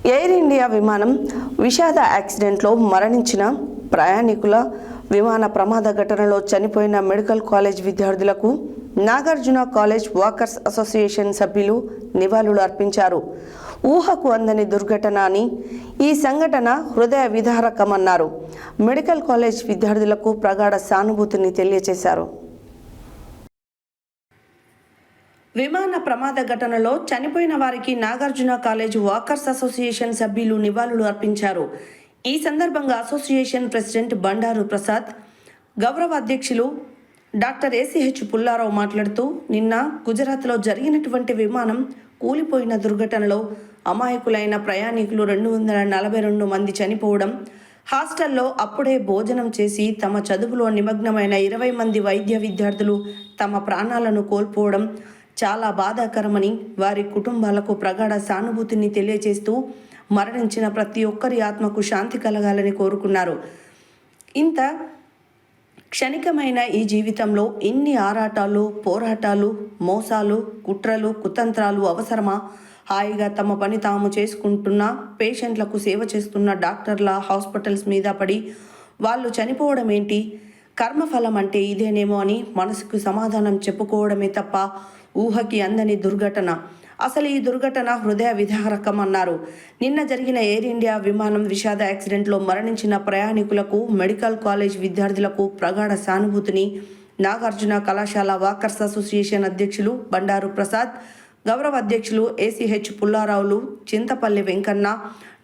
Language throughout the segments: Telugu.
ఎయిర్ ఇండియా విమానం విషాద యాక్సిడెంట్లో మరణించిన ప్రయాణికుల విమాన ప్రమాద ఘటనలో చనిపోయిన మెడికల్ కాలేజ్ విద్యార్థులకు నాగార్జున కాలేజ్ వాకర్స్ అసోసియేషన్ సభ్యులు నివాళులు అర్పించారు. ఊహకు అందని దుర్ఘటన అని, ఈ సంఘటన హృదయ విదారకమన్నారు. మెడికల్ కాలేజ్ విద్యార్థులకు ప్రగాఢ సానుభూతిని తెలియజేశారు. విమాన ప్రమాద ఘటనలో చనిపోయిన వారికి నాగార్జున కాలేజ్ వాకర్స్ అసోసియేషన్ సభ్యులు నివాళులు అర్పించారు. ఈ సందర్భంగా అసోసియేషన్ ప్రెసిడెంట్ బండారు ప్రసాద్, గౌరవ అధ్యక్షులు డాక్టర్ ఏసీహెచ్ పుల్లారావు మాట్లాడుతూ, నిన్న గుజరాత్లో జరిగినటువంటి విమానం కూలిపోయిన దుర్ఘటనలో అమాయకులైన ప్రయాణికులు 242 మంది చనిపోవడం, హాస్టల్లో అప్పుడే భోజనం చేసి తమ చదువులో నిమగ్నమైన 20 మంది వైద్య విద్యార్థులు తమ ప్రాణాలను కోల్పోవడం చాలా బాధాకరమని, వారి కుటుంబాలకు ప్రగాఢ సానుభూతిని తెలియజేస్తూ మరణించిన ప్రతి ఒక్కరి ఆత్మకు శాంతి కలగాలని కోరుకున్నారు. ఇంత క్షణికమైన ఈ జీవితంలో ఇన్ని ఆరాటాలు, పోరాటాలు, మోసాలు, కుట్రలు, కుతంత్రాలు అవసరమా? హాయిగా తమ పని తాము చేసుకుంటున్న పేషెంట్లకు సేవ చేస్తున్న డాక్టర్ల హాస్పిటల్స్ మీద పడి వాళ్ళు చనిపోవడం ఏంటి? కర్మఫలం అంటే ఇదేనేమో అని మనసుకు సమాధానం చెప్పుకోవడమే తప్ప ఊహకి అందని దుర్ఘటన. అసలు ఈ దుర్ఘటన హృదయ విదారకం అన్నారు. నిన్న జరిగిన ఎయిర్ ఇండియా విమానం విషాద యాక్సిడెంట్లో మరణించిన ప్రయాణికులకు, మెడికల్ కాలేజ్ విద్యార్థులకు ప్రగాఢ సానుభూతిని నాగార్జున కళాశాల వాకర్స్ అసోసియేషన్ అధ్యక్షులు బండారు ప్రసాద్, గౌరవ అధ్యక్షులు ఏసీహెచ్ పుల్లారావులు, చింతపల్లి వెంకన్న,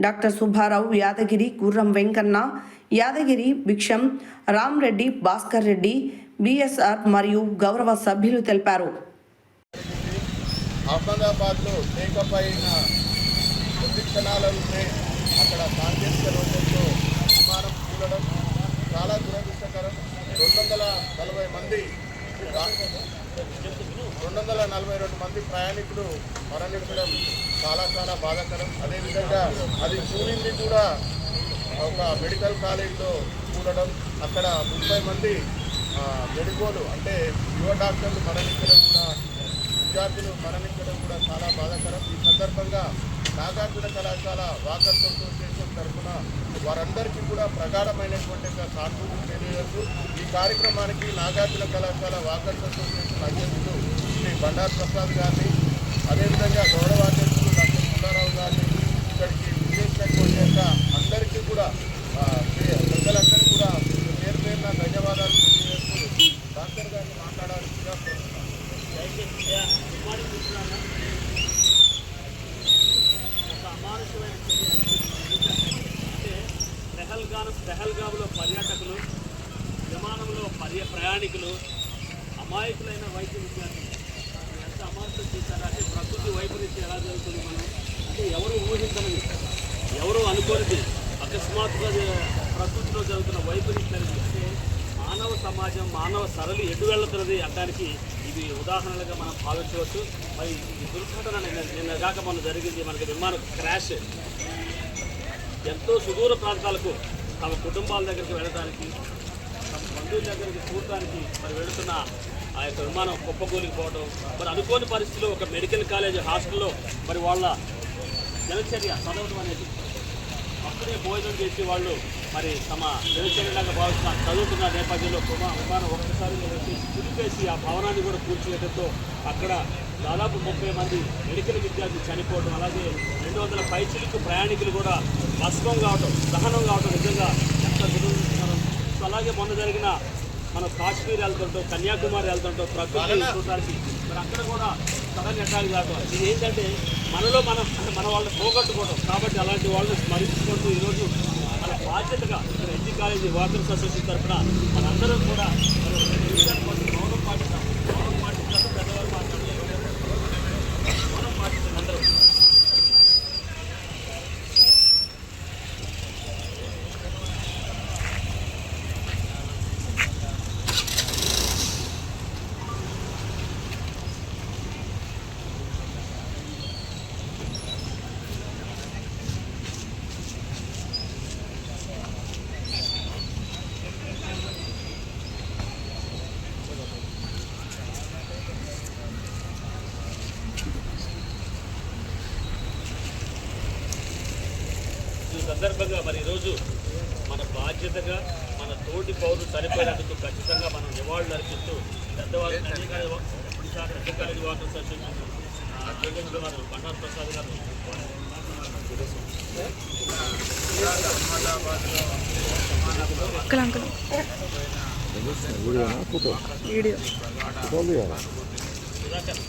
డాక్టర్ సుబ్బారావు, యాదగిరి, గుర్రం వెంకన్న, యాదగిరి, భిక్షం, రామ్రెడ్డి, భాస్కర్ రెడ్డి, బిఎస్ఆర్ మరియు గౌరవ సభ్యులు తెలిపారు. అహ్మదాబాద్లో టేకప్ అయిన కొద్ది క్షణాలలోనే అక్కడ సాంకేతిక లోపంతో విమానం కూలడం చాలా దురదృష్టకరం. 242 మంది ప్రయాణికులు మరణించడం చాలా చాలా బాధాకరం. అదేవిధంగా అది కూలింది కూడా ఒక మెడికల్ కాలేజ్లో కూలడం, అక్కడ 30 మంది మెడికోలు అంటే యువ డాక్టర్లు మరణించడం కూడా, విద్యార్థులు మరణించడం కూడా చాలా బాధాకరం. ఈ సందర్భంగా నాగార్జున కళాశాల వాకర్స్ అసోసియేషన్ తరఫున వారందరికీ కూడా ప్రగాఢమైనటువంటి సానుభూతిని తెలియజేస్తూ ఈ కార్యక్రమానికి నాగార్జున కళాశాల వాకర్స్ అసోసియేషన్ అధ్యక్షులు శ్రీ బండారు ప్రసాద్ గారిని, అదేవిధంగా గౌరవాధ్యక్షులు డాక్టర్ పుల్లారావు గారిని, ఇక్కడికి విజయించినటువంటి అందరికీ కూడా ప్రజలందరికీ కూడా పేరు పేరున ధన్యవాదాలు తెలియజేస్తూ డాక్టర్ గారిని మాట్లాడాల్సిందిగా కోరుతున్నాను. ఒక అమానుషమైన చర్య అంటే పెహల్గామ్లో పర్యాటకులు, విమానంలో ప్రయాణికులు, అమాయకులైన వైద్య విద్యార్థులు ఎంత అమానుషం చేశారు అంటే ప్రకృతి వైపరీత్యం ఎలా జరుగుతుంది మనం అంటే ఎవరు ఊహించనిది, ఎవరు అనుకోనిది అకస్మాత్తుగా ప్రకృతిలో జరుగుతున్న వైపరీత్యానికి అంటే మానవ సమాజం, మానవ సరళి ఎటు వెళ్తున్నది అనడానికి ఇది ఉదాహరణలుగా మనం భావించవచ్చు. మరి ఈ దుర్ఘటన నిన్నగాక మనం జరిగింది. మనకి విమానం క్రాష్ ఎంతో సుదూర ప్రాంతాలకు తమ కుటుంబాల దగ్గరికి వెళ్ళడానికి, తమ బంధువుల దగ్గరికి చూడటానికి మరి వెళుతున్న ఆ యొక్క విమానం కుప్పకూలిపోవడం, మరి అనుకోని పరిస్థితుల్లో ఒక మెడికల్ కాలేజ్ హాస్టల్లో మరి వాళ్ళ దినచర్య చదవడం అనేది, అప్పుడే భోజనం చేసి వాళ్ళు మరి తమ దినచర్యలాగా భావిస్తున్న చదువుతున్న నేపథ్యంలో విమానం ఒక్కసారి కుదిపేసి ఆ భవనాన్ని కూడా కూల్చివేయడంతో అక్కడ దాదాపు 30 మంది మెడికల్ విద్యార్థులు చనిపోవడం, అలాగే 200 పైచిలకు ప్రయాణికులు కూడా భస్మం కావడం, దహనం కావడం నిజంగా ఎంత దురదృష్టకరం. అలాగే మొన్న జరిగిన మనం కాశ్మీర్ వెళ్తుంటాం, కన్యాకుమారి వెళ్తుంటాం ప్రకృతి చూడడానికి, మరి అక్కడ కూడా సడన్ అటాక్ కావడం. ఇది ఏంటంటే మనలో మన వాళ్ళని పోగొట్టుకోవడం. కాబట్టి అలాంటి వాళ్ళని స్మరించుకుంటూ ఈరోజు మన బాధ్యతగా ఇక్కడ ఎన్జీ కాలేజీ వాకర్స్ అసోసియేషన్ తరఫున మనందరం కూడా మౌనం పాటిస్తాం. మౌనం పాటిస్తాం, పెద్దవాళ్ళు మాట్లాడలేదు, మౌనం పాటిస్తాం అందరూ. సందర్భంగా మరి ఈరోజు మన బాధ్యతగా మన తోటి పౌరులు చనిపోయినందుకు ఖచ్చితంగా మనం నివాళులు అర్పిస్తూ పెద్దవాళ్ళు కాలేజ్ వాకర్స్ అసోసియేషన్ అధ్యక్షుడు గారు బండారు ప్రసాద్ గారు వీడియో సుధాకర్